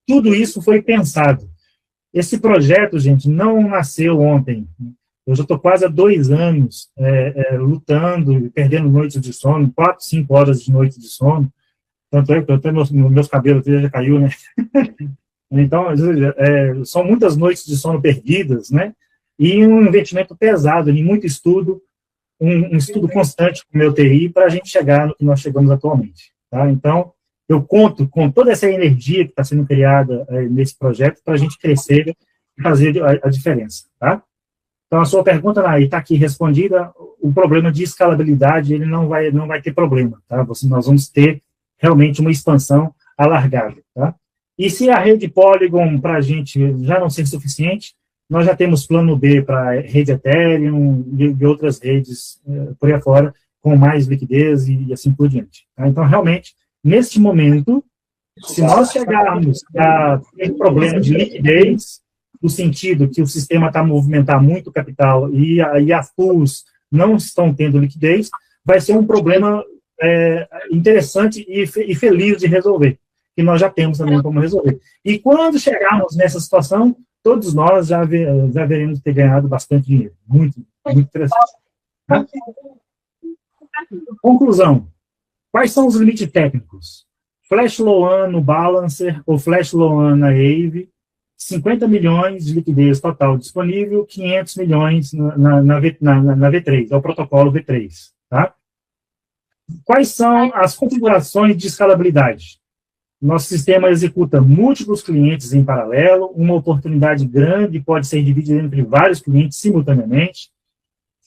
tudo isso foi pensado. Esse projeto, gente, não nasceu ontem. Eu já estou quase há 2 anos lutando, perdendo noites de sono, 4, 5 horas de noite de sono. Tanto é que até meus cabelos já caiu, né? Então, são muitas noites de sono perdidas, né? E um investimento pesado, e muito estudo, um estudo constante com o meu TI para a gente chegar no que nós chegamos atualmente. Tá? Então, eu conto com toda essa energia que está sendo criada nesse projeto para a gente crescer e fazer a diferença. Tá? Então, a sua pergunta, Naí, está aqui respondida. O problema de escalabilidade, ele não vai ter problema. Tá? Nós vamos ter realmente uma expansão alargada. Tá? E se a rede Polygon para a gente já não ser suficiente, nós já temos plano B para a rede Ethereum e outras redes por aí afora, com mais liquidez e assim por diante. Tá? Então, realmente, neste momento, se nós chegarmos a ter problema de liquidez, no sentido que o sistema está a movimentar muito capital e as pools não estão tendo liquidez, vai ser um problema interessante e feliz de resolver, que nós já temos também como resolver. E quando chegarmos nessa situação, todos nós já veremos ter ganhado bastante dinheiro. Muito, muito interessante. Tá? Conclusão. Quais são os limites técnicos? Flash Loan no Balancer ou Flash Loan na Aave, 50 milhões de liquidez total disponível, 500 milhões na V3, é o protocolo V3. Tá? Quais são as configurações de escalabilidade? Nosso sistema executa múltiplos clientes em paralelo, uma oportunidade grande pode ser dividida entre vários clientes simultaneamente,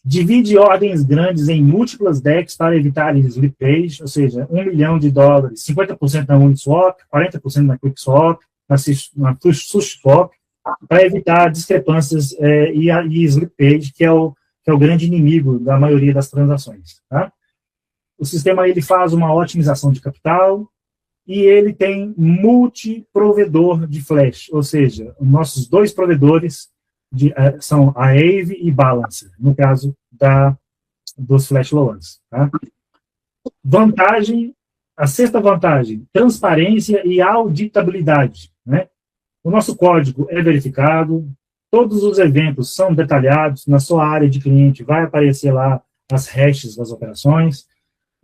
divide ordens grandes em múltiplas DEX para evitar slippage, ou seja, $1 milhão, 50% na Uniswap, 40% na QuickSwap, na SushiSwap, para evitar discrepâncias e slippage, que é o grande inimigo da maioria das transações. Tá? O sistema ele faz uma otimização de capital, e ele tem multiprovedor de flash, ou seja, nossos 2 provedores são a Aave e Balancer, no caso dos flash loans. Tá? Vantagem, a sexta vantagem, transparência e auditabilidade. Né? O nosso código é verificado, todos os eventos são detalhados, na sua área de cliente vai aparecer lá as hashes das operações.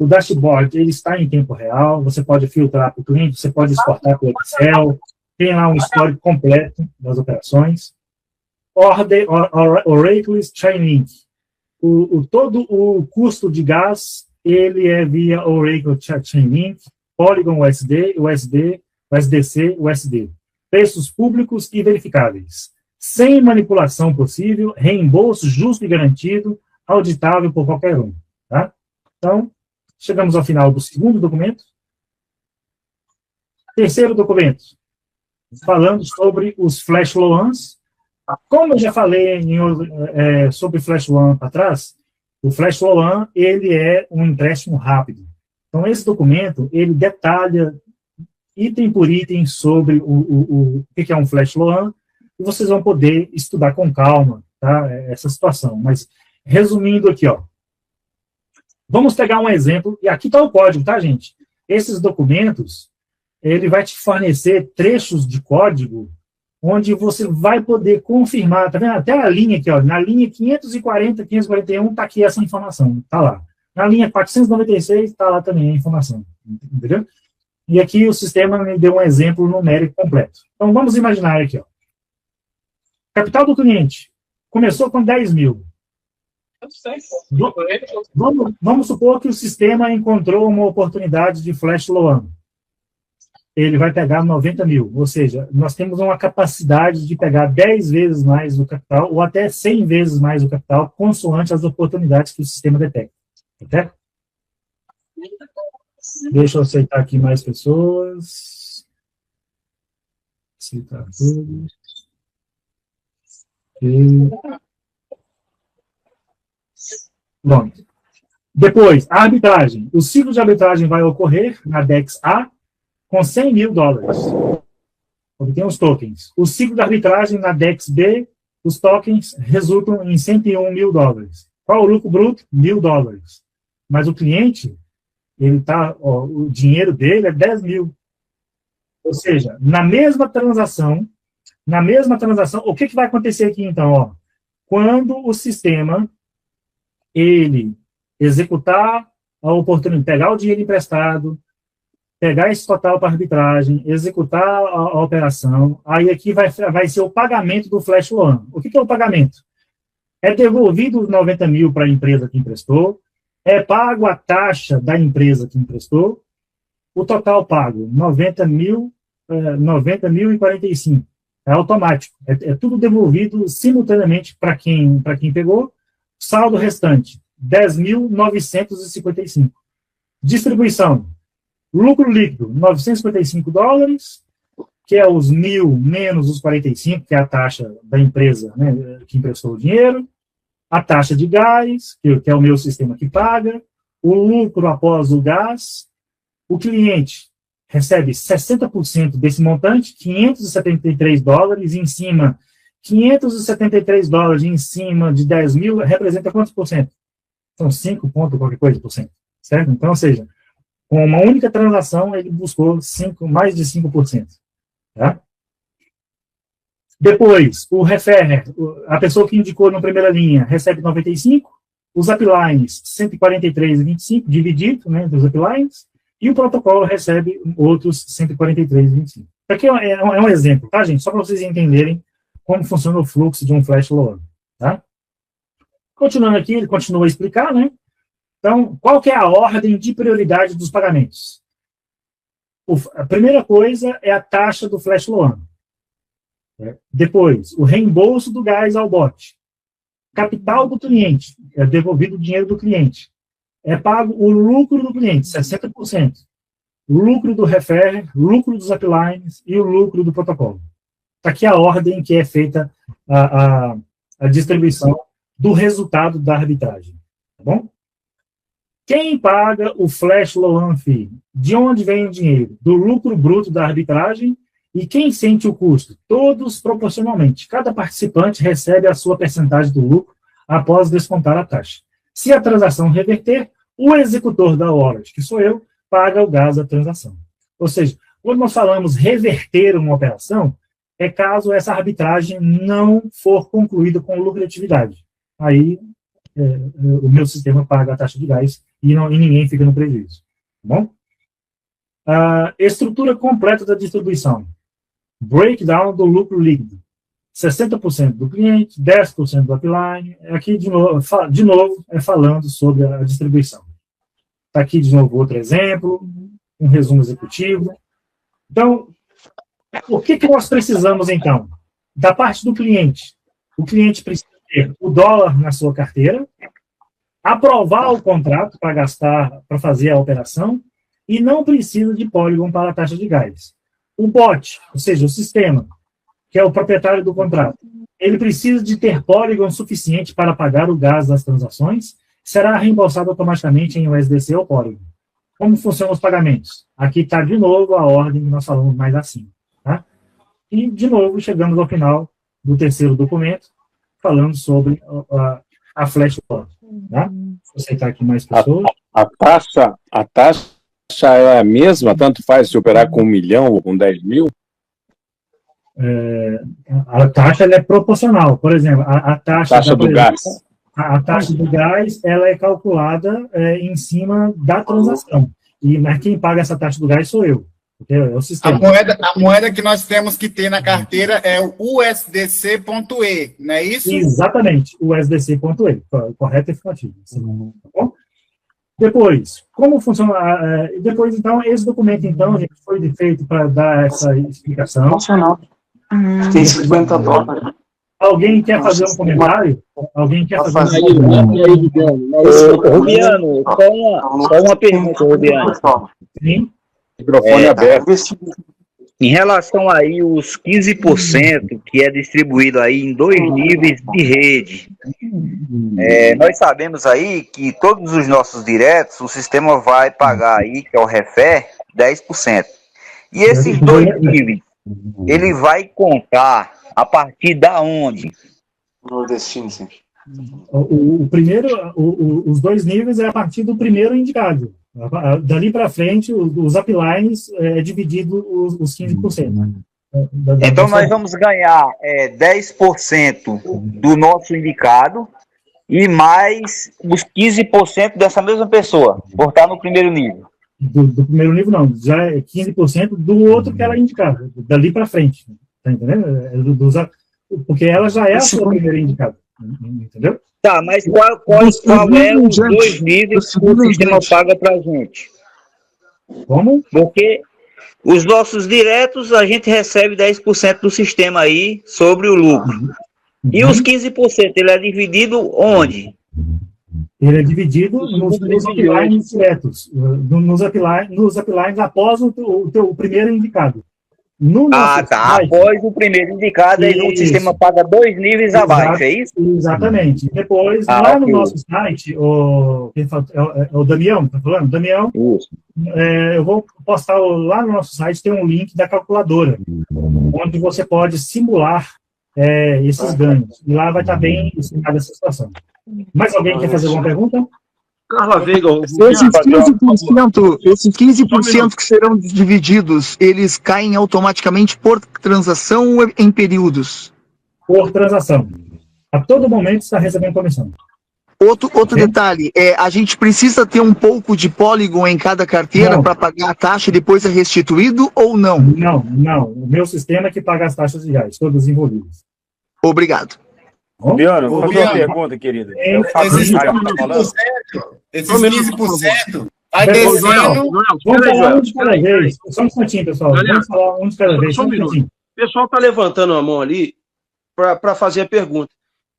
O dashboard, ele está em tempo real, você pode filtrar para o cliente, você pode exportar para o Excel, tem lá um histórico completo das operações. Oracle Chainlink, todo o custo de gás, ele é via Oracle Chainlink, Polygon USD, USDC, USD. Preços públicos e verificáveis. Sem manipulação possível, reembolso justo e garantido, auditável por qualquer um. Tá? Então, chegamos ao final do segundo documento. Terceiro documento, falando sobre os flash loans. Como eu já falei sobre flash loan para trás, o flash loan, ele é um empréstimo rápido. Então, esse documento, ele detalha item por item sobre o que é um flash loan, e vocês vão poder estudar com calma, tá, essa situação. Mas, resumindo aqui, ó, vamos pegar um exemplo, e aqui está o código, tá, gente? Esses documentos, ele vai te fornecer trechos de código onde você vai poder confirmar, tá vendo? Até a linha aqui, ó, na linha 540, 541, tá aqui essa informação, tá lá. Na linha 496, tá lá também a informação, entendeu? E aqui o sistema me deu um exemplo numérico completo. Então, vamos imaginar aqui, ó. Capital do cliente começou com 10 mil. Vamos supor que o sistema encontrou uma oportunidade de flash loan. Ele vai pegar 90 mil, ou seja, nós temos uma capacidade de pegar 10 vezes mais o capital, ou até 100 vezes mais o capital, consoante as oportunidades que o sistema detecta. Ok? Deixa eu aceitar aqui mais pessoas. Aceitar todos. Bom. Depois, a arbitragem. O ciclo de arbitragem vai ocorrer na DEX A com 100 mil dólares. Obtém os tokens. O ciclo de arbitragem na DEX B, os tokens resultam em 101 mil dólares. Qual o lucro bruto? 1.000 dólares. Mas o cliente, o dinheiro dele é 10 mil. Ou seja, na mesma transação, o que vai acontecer aqui, então? Ó? Quando o sistema, ele executar a oportunidade, pegar o dinheiro emprestado, pegar esse total para arbitragem, executar a operação, aí aqui vai ser o pagamento do flash loan. O que é o pagamento? É devolvido os 90 mil para a empresa que emprestou, é pago a taxa da empresa que emprestou, o total pago, 90.045. É automático, é tudo devolvido simultaneamente para quem pegou. Saldo restante, 10.955. Distribuição, lucro líquido, 955 dólares, que é os 1.000 menos os 45, que é a taxa da empresa, né, que emprestou o dinheiro. A taxa de gás, que é o meu sistema que paga. O lucro após o gás. O cliente recebe 60% desse montante, 573 dólares em cima. 573 dólares em cima de 10 mil representa quantos por cento? São 5 ponto qualquer coisa por cento. Certo? Então, ou seja, com uma única transação, ele buscou mais de 5%. Tá? Depois, o referrer, a pessoa que indicou na primeira linha, recebe 95, os uplines, 143,25, dividido, né, dos uplines, e o protocolo recebe outros 143,25. Aqui é um exemplo, tá, gente? Só para vocês entenderem como funciona o fluxo de um flash loan, tá? Continuando aqui, ele continua a explicar, né? Então, qual que é a ordem de prioridade dos pagamentos? A primeira coisa é a taxa do flash loan. Depois, o reembolso do gás ao bot. Capital do cliente, é devolvido o dinheiro do cliente. É pago o lucro do cliente, 60%. Lucro do referrer, lucro dos uplines e o lucro do protocolo. Está aqui a ordem que é feita a distribuição do resultado da arbitragem. Tá bom? Quem paga o flash loan fee? De onde vem o dinheiro? Do lucro bruto da arbitragem. E quem sente o custo? Todos proporcionalmente. Cada participante recebe a sua percentagem do lucro após descontar a taxa. Se a transação reverter, o executor da wallet, que sou eu, paga o gás da transação. Ou seja, quando nós falamos reverter uma operação, é caso essa arbitragem não for concluída com lucratividade. Aí, o meu sistema paga a taxa de gás e ninguém fica no prejuízo. Tá bom? A estrutura completa da distribuição. Breakdown do lucro líquido. 60% do cliente, 10% do upline. Aqui, de novo, falando sobre a distribuição. Está aqui, de novo, outro exemplo, um resumo executivo. Então, o que nós precisamos, então? Da parte do cliente. O cliente precisa ter o dólar na sua carteira, aprovar o contrato para gastar, para fazer a operação, e não precisa de Polygon para a taxa de gás. O bot, ou seja, o sistema, que é o proprietário do contrato, ele precisa de ter Polygon suficiente para pagar o gás das transações, será reembolsado automaticamente em USDC ou Polygon. Como funcionam os pagamentos? Aqui está, de novo, a ordem que nós falamos mais acima. Tá? E, de novo, chegamos ao final do terceiro documento, falando sobre a Flash Load. Tá? Vou aceitar aqui mais pessoas. A taxa é a mesma, tanto faz se operar com 1 milhão ou com 10 mil? A taxa ela é proporcional. Por exemplo, a taxa do gás. A taxa do gás ela é calculada em cima da transação. Mas quem paga essa taxa do gás sou eu. É o sistema. A moeda que nós temos que ter na carteira é o USDC.E, não é isso? Exatamente, USDC.E. Correto e afirmativo. Tá bom? Depois, como funciona? Depois, então, esse documento, então, foi feito para dar essa explicação. Funcional. Tem 50 dólares. Alguém quer fazer um comentário? Alguém quer fazer um comentário? Rubiano, só uma pergunta, Rubiano. Sim. Microfone aberto. Em relação aí os 15% que é distribuído aí em 2 níveis de rede, nós sabemos aí que todos os nossos diretos, o sistema vai pagar aí, que é o refé, 10%. E esses 2 níveis, ele vai contar a partir da onde? Nordestino, sim. O primeiro, os 2 níveis é a partir do primeiro indicado. Dali para frente, os uplines é dividido os 15%. Então, nós vamos ganhar 10% do nosso indicado e mais os 15% dessa mesma pessoa, por estar no primeiro nível. Do primeiro nível, não. Já é 15% do outro que ela é indicada, dali para frente. Tá entendendo? Porque ela já é a sua primeira indicada. Entendeu? Tá, mas qual é os 2 níveis que o sistema paga para a gente? Como? Porque os nossos diretos, a gente recebe 10% do sistema aí sobre o lucro. E os 15%, ele é dividido onde? Ele é dividido nos uplines diretos. Nos uplines após o primeiro indicado. Após o primeiro indicado, aí o sistema paga 2 níveis abaixo, é isso? Exatamente. Depois, lá no nosso site, o Damião, tá falando? Damião, eu vou postar lá no nosso site, tem um link da calculadora, onde você pode simular esses ganhos. E lá vai estar bem explicada essa situação. Mais alguém quer fazer alguma pergunta? Carla Veiga, esses 15% que serão divididos, eles caem automaticamente por transação ou em períodos? Por transação. A todo momento está recebendo comissão. Outro detalhe, a gente precisa ter um pouco de Polygon em cada carteira para pagar a taxa e depois é restituído ou não? Não. O meu sistema é que paga as taxas de gás, todas envolvidas. Obrigado. Biano, vou fazer uma pergunta, querido. Esses 15% vai descendo. Vamos falar um de cada vez. Só um instantinho, pessoal. Vamos falar um de cada vez. Só um minuto. O pessoal está levantando a mão ali para fazer a pergunta.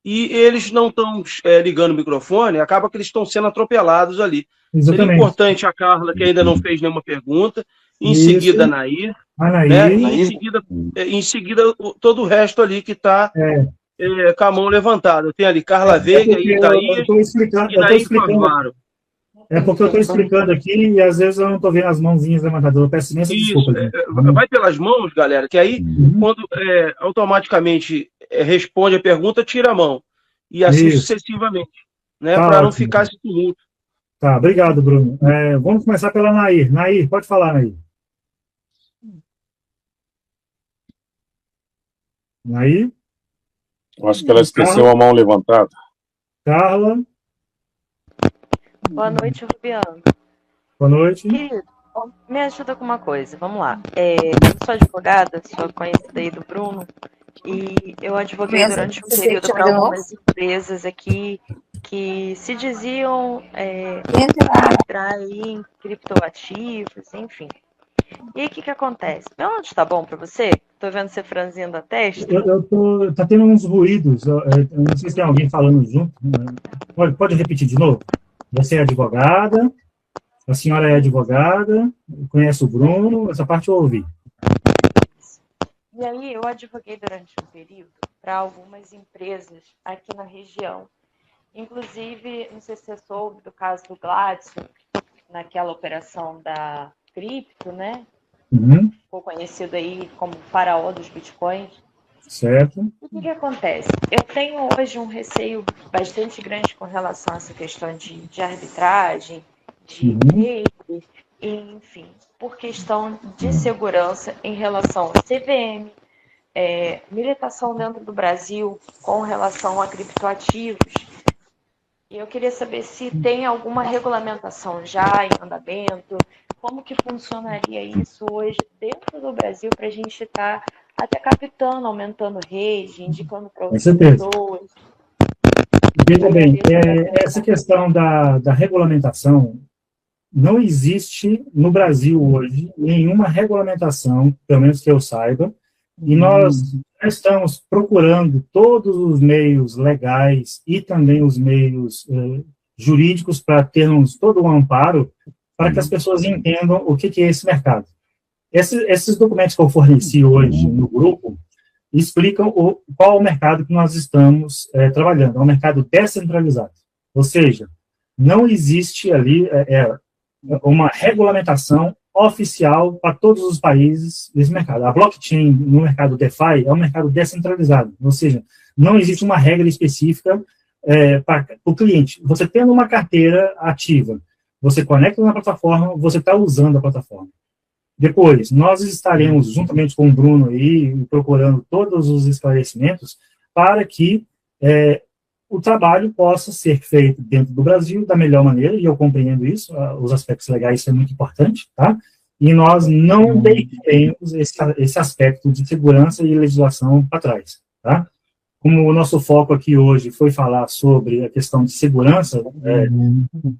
E eles não estão ligando o microfone, acaba que eles estão sendo atropelados ali. Exatamente. Seria importante a Carla, que ainda não fez nenhuma pergunta, em seguida a Nair, né? Em seguida todo o resto ali que está com a mão levantada. Tem ali Carla Veiga e Thaís. Eu estou explicando. É porque eu estou explicando aqui e às vezes eu não estou vendo as mãozinhas levantadas. Eu peço imensa desculpa. Vai pelas mãos, galera, que aí, quando automaticamente responde a pergunta, tira a mão. E assim sucessivamente, né? Para não ficar esse tumulto. Tá, obrigado, Bruno. Vamos começar pela Nair. Nair, pode falar, Nair. Nair? Acho que ela esqueceu a mão levantada. Carla? Boa noite, Rubiano. Boa noite. Querido, me ajuda com uma coisa, vamos lá. Eu sou advogada, sou conhecida aí do Bruno, E eu advoguei durante um período para algumas empresas aqui que se diziam entrar em criptoativos, enfim. E aí, o que acontece? Meu áudio tá bom para você? Tô vendo você franzindo a testa. Tá tendo uns ruídos, eu não sei se tem alguém falando junto. Pode repetir de novo? Você é advogada, a senhora é advogada, conhece o Bruno, essa parte eu ouvi. E aí, eu advoguei durante um período para algumas empresas aqui na região. Inclusive, não sei se você soube do caso do Gladson, naquela operação da cripto, né? Uhum. Ficou conhecido aí como faraó dos bitcoins. Certo. O que acontece? Eu tenho hoje um receio bastante grande com relação a essa questão de arbitragem, de rede, enfim, por questão de segurança em relação ao CVM, militação dentro do Brasil com relação a criptoativos. E eu queria saber se tem alguma regulamentação já em andamento, como que funcionaria isso hoje dentro do Brasil para a gente estar até captando, aumentando rede, indicando para outras pessoas. Veja bem, essa questão da regulamentação, não existe no Brasil hoje nenhuma regulamentação, pelo menos que eu saiba, e nós estamos procurando todos os meios legais e também os meios jurídicos para termos todo um amparo para que as pessoas entendam o que é esse mercado. Esses documentos que eu forneci hoje no grupo explicam qual é o mercado que nós estamos trabalhando. É um mercado descentralizado. Ou seja, não existe ali uma regulamentação oficial para todos os países desse mercado. A blockchain no mercado DeFi é um mercado descentralizado. Ou seja, não existe uma regra específica para o cliente. Você tendo uma carteira ativa, você conecta na plataforma, você está usando a plataforma. Depois, nós estaremos, juntamente com o Bruno, aí, procurando todos os esclarecimentos para que o trabalho possa ser feito dentro do Brasil da melhor maneira, e eu compreendo isso, os aspectos legais são muito importantes, tá? E nós não deixemos esse aspecto de segurança e legislação para trás, tá? Como o nosso foco aqui hoje foi falar sobre a questão de segurança,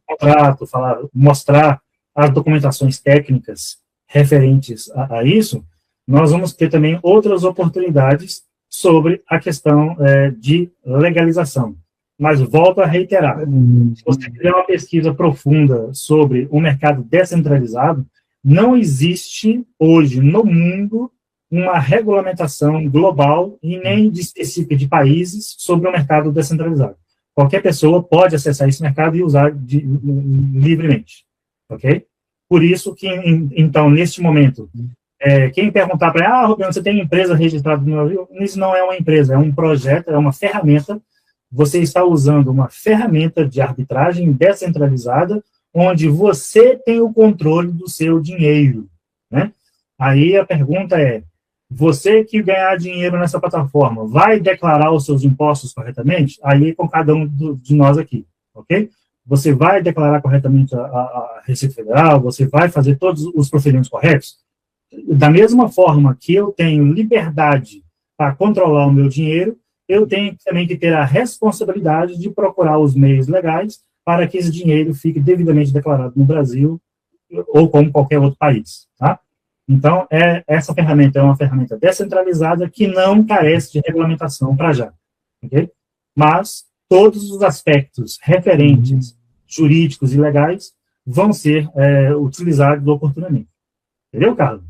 contrato, mostrar as documentações técnicas referentes a isso, nós vamos ter também outras oportunidades sobre a questão de legalização. Mas volto a reiterar, se você fizer uma pesquisa profunda sobre o mercado descentralizado, não existe hoje no mundo uma regulamentação global e nem de específica de países sobre o mercado descentralizado. Qualquer pessoa pode acessar esse mercado e usar livremente, ok? Por isso que, então, neste momento, quem perguntar para Rubiano, você tem empresa registrada no Brasil? Isso não é uma empresa, é um projeto, é uma ferramenta. Você está usando uma ferramenta de arbitragem descentralizada, onde você tem o controle do seu dinheiro, né? Aí a pergunta é, você que ganhar dinheiro nessa plataforma, vai declarar os seus impostos corretamente? Aí é com cada um de nós aqui, ok? Você vai declarar corretamente a Receita Federal, você vai fazer todos os procedimentos corretos? Da mesma forma que eu tenho liberdade para controlar o meu dinheiro, eu tenho também que ter a responsabilidade de procurar os meios legais para que esse dinheiro fique devidamente declarado no Brasil ou como qualquer outro país, tá? Então, essa ferramenta é uma ferramenta descentralizada que não carece de regulamentação para já, ok? Mas todos os aspectos referentes, jurídicos e legais vão ser utilizados oportunamente. Entendeu, Carlos?